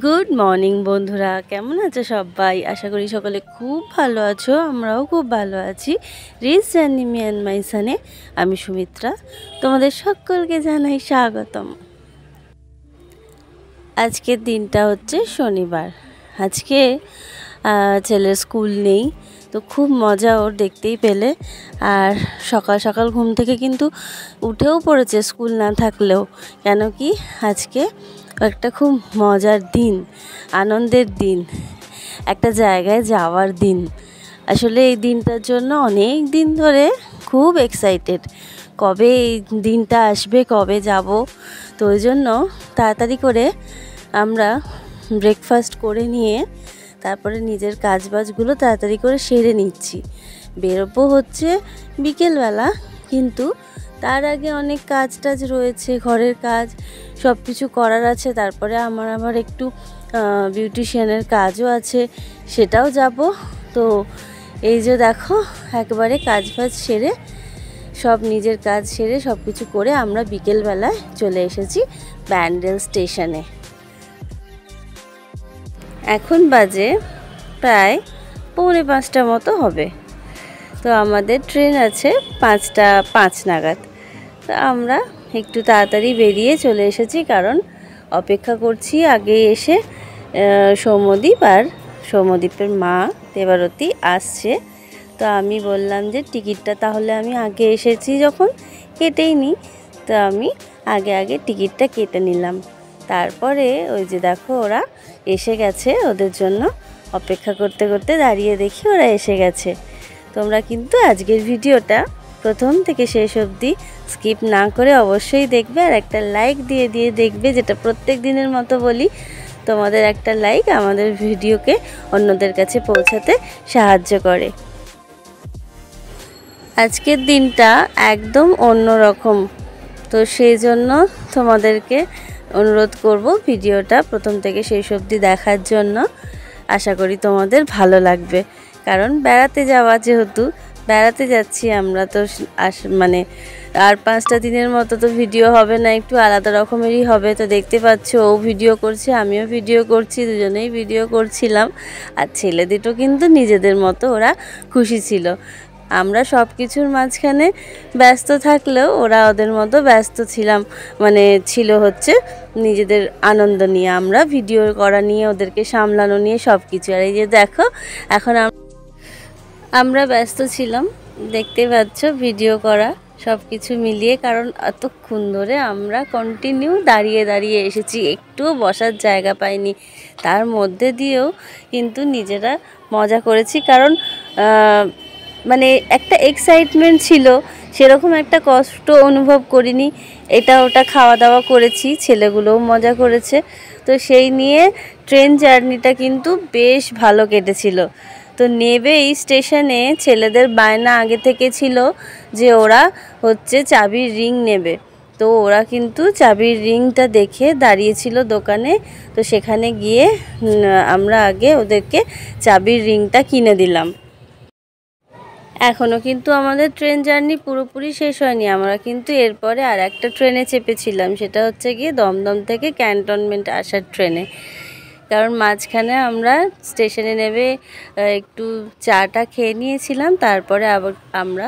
Good morning বন্ধুরা, কেমন আছো সবাই? আশা করি সকলে খুব ভালো আছো। আমরাও খুব ভালো আছি। Reach journey me and my সানে আমি সুমিত্রা, তোমাদের সকলকে জানাই স্বাগতম। আজকের দিনটা হচ্ছে শনিবার। আজকে ছেলের স্কুল নেই, তো খুব মজা ওর, দেখতেই পেলে। আর সকাল সকাল ঘুম থেকে কিন্তু উঠেও পড়েছে স্কুল না থাকলেও। কেন কি আজকে একটা খুব মজার দিন, আনন্দের দিন, একটা জায়গায় যাওয়ার দিন। আসলে এই দিনটার জন্য অনেক দিন ধরে খুব এক্সাইটেড, কবে এই দিনটা আসবে, কবে যাব। তো ওই জন্য তাড়াতাড়ি করে আমরা ব্রেকফাস্ট করে নিয়ে তারপরে নিজের কাজবাজগুলো তাড়াতাড়ি করে সেরে নিচ্ছি। বেরোবো হচ্ছে বিকেলবেলা, কিন্তু তার আগে অনেক কাজ টাজ রয়েছে, ঘরের কাজ সব কিছু করার আছে। তারপরে আমার একটু বিউটিশিয়ানের কাজও আছে, সেটাও যাব। তো এই যে দেখো, একবারে কাজ বাজ সেরে, সব নিজের কাজ সেরে সব কিছু করে আমরা বিকেলবেলায় চলে এসেছি ব্যান্ডেল স্টেশনে। এখন বাজে প্রায় 4:45 মতো হবে। তো আমাদের ট্রেন আছে 5:05 নাগাদ। তো আমরা একটু তাড়াতাড়ি বেরিয়ে চলে এসেছি, কারণ অপেক্ষা করছি আগে এসে সৌম্যদীপ আর সৌম্যদীপের মা দেবারতী আসছে। তো আমি বললাম যে টিকিটটা তাহলে আমি আগে এসেছি যখন, কেটেই নিই। তো আমি আগে টিকিটটা কেটে নিলাম। তারপরে ওই যে দেখো, ওরা এসে গেছে। ওদের জন্য অপেক্ষা করতে করতে দাঁড়িয়ে দেখি ওরা এসে গেছে। তোমরা কিন্তু আজকের ভিডিওটা প্রথম থেকে শেষ অবধি স্কিপ না করে অবশ্যই দেখবে, আর একটা লাইক দিয়ে দেখবে, যেটা প্রত্যেক দিনের মতো বলি। তোমাদের একটা লাইক আমাদের ভিডিওকে অন্যদের কাছে পৌঁছাতে সাহায্য করে। আজকের দিনটা একদম অন্য রকম, তো সেই জন্য তোমাদেরকে অনুরোধ করব ভিডিওটা প্রথম থেকে শেষ অবধি দেখার জন্য। আশা করি তোমাদের ভালো লাগবে, কারণ বেড়াতে যাওয়া, যেহেতু বেড়াতে যাচ্ছি আমরা, তো মানে আর 5টা দিনের মতো তো ভিডিও হবে না, একটু আলাদা রকমেরই হবে। তো দেখতে পাচ্ছ, ও ভিডিও করছে, আমিও ভিডিও করছি, দুজনেই ভিডিও করছিলাম। আর ছেলে দুটো কিন্তু নিজেদের মতো ওরা খুশি ছিল। আমরা সব কিছুর মাঝখানে ব্যস্ত থাকলেও ওরা ওদের মতো ব্যস্ত ছিলাম, মানে ছিল হচ্ছে নিজেদের আনন্দ নিয়ে, আমরা ভিডিও করা নিয়ে, ওদেরকে সামলানো নিয়ে সব কিছু। আর এই যে দেখো, এখন আমরা ব্যস্ত ছিলাম, দেখতে পাচ্ছ, ভিডিও করা সব কিছু মিলিয়ে, কারণ এতক্ষণ ধরে আমরা কন্টিনিউ দাঁড়িয়ে এসেছি, একটুও বসার জায়গা পাইনি। তার মধ্যে দিয়েও কিন্তু নিজেরা মজা করেছি, কারণ মানে একটা এক্সাইটমেন্ট ছিল, সেরকম একটা কষ্ট অনুভব করিনি। এটা ওটা খাওয়া দাওয়া করেছি, ছেলেগুলোও মজা করেছে। তো সেই নিয়ে ট্রেন জার্নিটা কিন্তু বেশ ভালো কেটেছিল। তো নেবেই স্টেশনে ছেলেদের বায়না আগে থেকে ছিল যে ওরা হচ্ছে চাবির রিং নেবে। তো ওরা কিন্তু চাবির রিংটা দেখে দাঁড়িয়েছিল দোকানে। তো সেখানে গিয়ে আমরা আগে ওদেরকে চাবির রিংটা কিনে দিলাম। এখনও কিন্তু আমাদের ট্রেন জার্নি পুরোপুরি শেষ হয়নি। আমরা কিন্তু এরপরে আর একটা ট্রেনে চেপেছিলাম, সেটা হচ্ছে গিয়ে দমদম থেকে ক্যান্টনমেন্ট আসার ট্রেনে। কারণ মাঝখানে আমরা স্টেশনে নেমে একটু চাটা খেয়ে নিয়েছিলাম, তারপরে আবার আমরা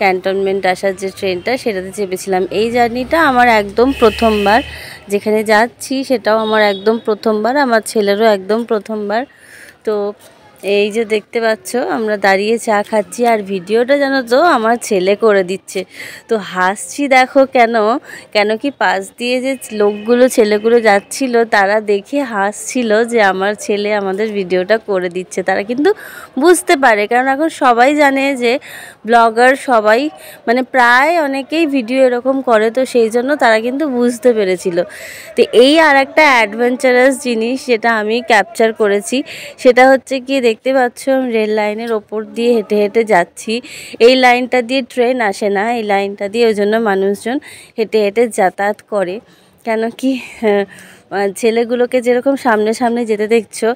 ক্যান্টনমেন্ট আসার যে ট্রেনটা, সেটাতে চেপেছিলাম। এই জার্নিটা আমার একদম প্রথমবার, যেখানে যাচ্ছি সেটাও আমার একদম প্রথমবার, আমার ছেলেরও একদম প্রথমবার। তো এই যে দেখতে পাচ্ছ, আমরা দাঁড়িয়ে চা খাচ্ছি, আর ভিডিওটা জানো তো আমার ছেলে করে দিচ্ছে। তো হাসছি দেখো, কেন কি পাশ দিয়ে যে লোকগুলো, ছেলেগুলো যাচ্ছিল, তারা দেখে হাসছিল যে আমার ছেলে আমাদের ভিডিওটা করে দিচ্ছে। তারা কিন্তু বুঝতে পারে, কারণ এখন সবাই জানে যে ব্লগার সবাই, মানে প্রায় অনেকেই ভিডিও এরকম করে, তো সেই জন্য তারা কিন্তু বুঝতে পেরেছিল। তো এই আর একটা অ্যাডভেঞ্চারাস জিনিস যেটা আমি ক্যাপচার করেছি, সেটা হচ্ছে কি, দেখতে পাচ্ছ রেল লাইনের ওপর দিয়ে হেঁটে হেঁটে যাচ্ছি। এই লাইনটা দিয়ে ট্রেন আসে না, এই লাইনটা দিয়ে, ওই জন্য মানুষজন হেঁটে হেঁটে যাতায়াত করে। কেন কি ছেলেগুলোকে যেরকম সামনে সামনে যেতে দেখছো,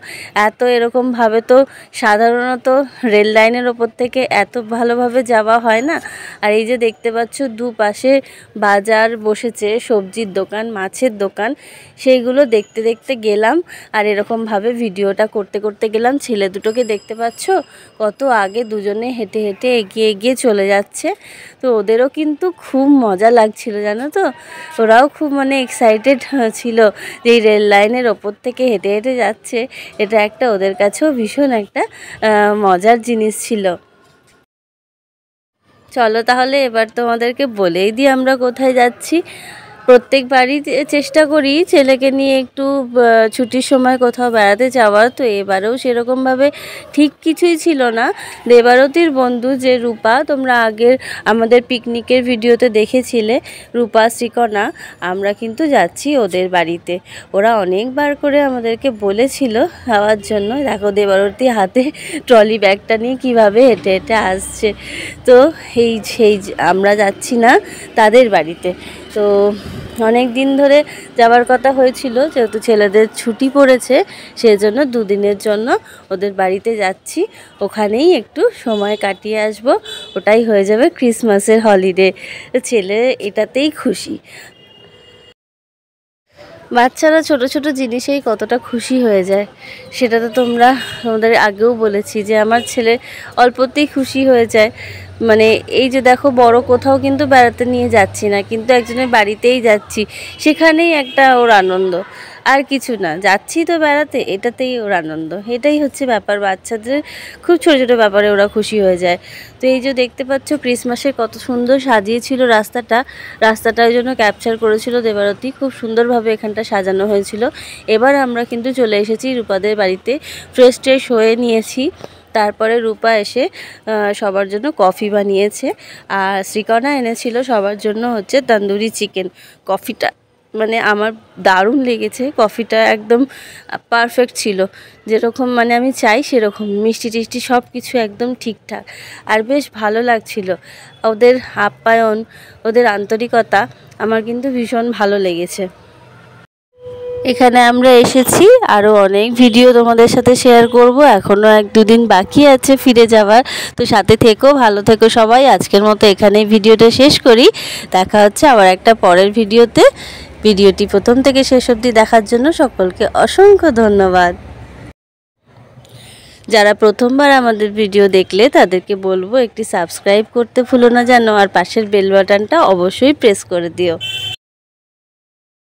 এত এরকমভাবে তো সাধারণত রেল লাইনের ওপর থেকে এত ভালোভাবে যাওয়া হয় না। আর এই যে দেখতে পাচ্ছ দুপাশে বাজার বসেছে, সবজির দোকান, মাছের দোকান, সেইগুলো দেখতে দেখতে গেলাম। আর এরকমভাবে ভিডিওটা করতে করতে গেলাম। ছেলে দুটোকে দেখতে পাচ্ছ কত আগে দুজনে হেঁটে হেঁটে এগিয়ে এগিয়ে চলে যাচ্ছে। তো ওদেরও কিন্তু খুব মজা লাগছিল জানো তো, ওরাও খুব মানে এক্সাইটেড ছিল যে এই রেল লাইনের ওপর থেকে হেঁটে হেঁটে যাচ্ছে। এটা একটা ওদের কাছেও ভীষণ একটা মজার জিনিস ছিল। চলো তাহলে এবার তোমাদেরকে বলেই দিই আমরা কোথায় যাচ্ছি। প্রত্যেকবারই চেষ্টা করি ছেলেকে নিয়ে একটু ছুটির সময় কোথাও বেড়াতে যাওয়ার। তো এবারেও সেরকমভাবে ঠিক কিছুই ছিল না। দেবারতীর বন্ধু যে রূপা, তোমরা আগের আমাদের পিকনিকের ভিডিওতে দেখেছিলে, রূপা শ্রীকণা, আমরা কিন্তু যাচ্ছি ওদের বাড়িতে। ওরা অনেকবার করে আমাদেরকে বলেছিল যাওয়ার জন্য। দেখো দেবারতী হাতে ট্রলি ব্যাগটা নিয়ে কীভাবে হেঁটে হেঁটে আসছে। তো সেই আমরা যাচ্ছি না তাদের বাড়িতে। তো অনেক দিন ধরে যাওয়ার কথা হয়েছিল, যেহেতু ছেলেদের ছুটি পড়েছে সেজন্য দুদিনের জন্য ওদের বাড়িতে যাচ্ছি। ওখানেই একটু সময় কাটিয়ে আসব, ওটাই হয়ে যাবে ক্রিসমাসের হলিডে। ছেলে এটাতেই খুশি। বাচ্চারা ছোট ছোট জিনিসেই কতটা খুশি হয়ে যায় সেটা তো তোমাদের আগেও বলেছি যে আমার ছেলে অল্পতেই খুশি হয়ে যায়। মানে এই যে দেখো বড় কোথাও কিন্তু বেড়াতে নিয়ে যাচ্ছি না, কিন্তু একজনের বাড়িতেই যাচ্ছি, সেখানেই একটা ওর আনন্দ, আর কিছু না। যাচ্ছি তো বেড়াতে, এটাতেই ওর আনন্দ। এটাই হচ্ছে ব্যাপার, বাচ্চাদের খুব ছোটো ছোটো ব্যাপারে ওরা খুশি হয়ে যায়। তো এই যে দেখতে পাচ্ছ ক্রিসমাসে কত সুন্দর সাজিয়েছিল রাস্তাটা ওই জন্য ক্যাপচার করেছিল দেবারতী। খুব সুন্দরভাবে এখানটা সাজানো হয়েছিল। এবার আমরা কিন্তু চলে এসেছি রূপাদের বাড়িতে। ফ্রেশ হয়ে নিয়েছি। তারপরে রূপা এসে সবার জন্য কফি বানিয়েছে, আর শ্রীকণা এনেছিল সবার জন্য হচ্ছে তন্দুরি চিকেন। কফিটা মানে আমার দারুণ লেগেছে, কফিটা একদম পারফেক্ট ছিল, যেরকম মানে আমি চাই সেরকম, মিষ্টি টিষ্টি সব কিছু একদম ঠিকঠাক, আর বেশ ভালো লাগছিল। ওদের আপ্যায়ন, ওদের আন্তরিকতা আমার কিন্তু ভীষণ ভালো লেগেছে। এখানে আমরা এসেছি, আরও অনেক ভিডিও তোমাদের সাথে শেয়ার করব। এখনও 1-2 দিন বাকি আছে ফিরে যাওয়ার। তো সাথে থেকো, ভালো থেকো সবাই। আজকের মতো এখানেই ভিডিওটা শেষ করি। দেখা হচ্ছে আবার একটা পরের ভিডিওতে। ভিডিওটি প্রথম থেকে শেষ অবধি দেখার জন্য সকলকে অসংখ্য ধন্যবাদ। যারা প্রথমবার আমাদের ভিডিও দেখলে তাদেরকে বলবো একটি সাবস্ক্রাইব করতে ভুলো না যেন, আর পাশের বেল বাটনটা অবশ্যই প্রেস করে দিও।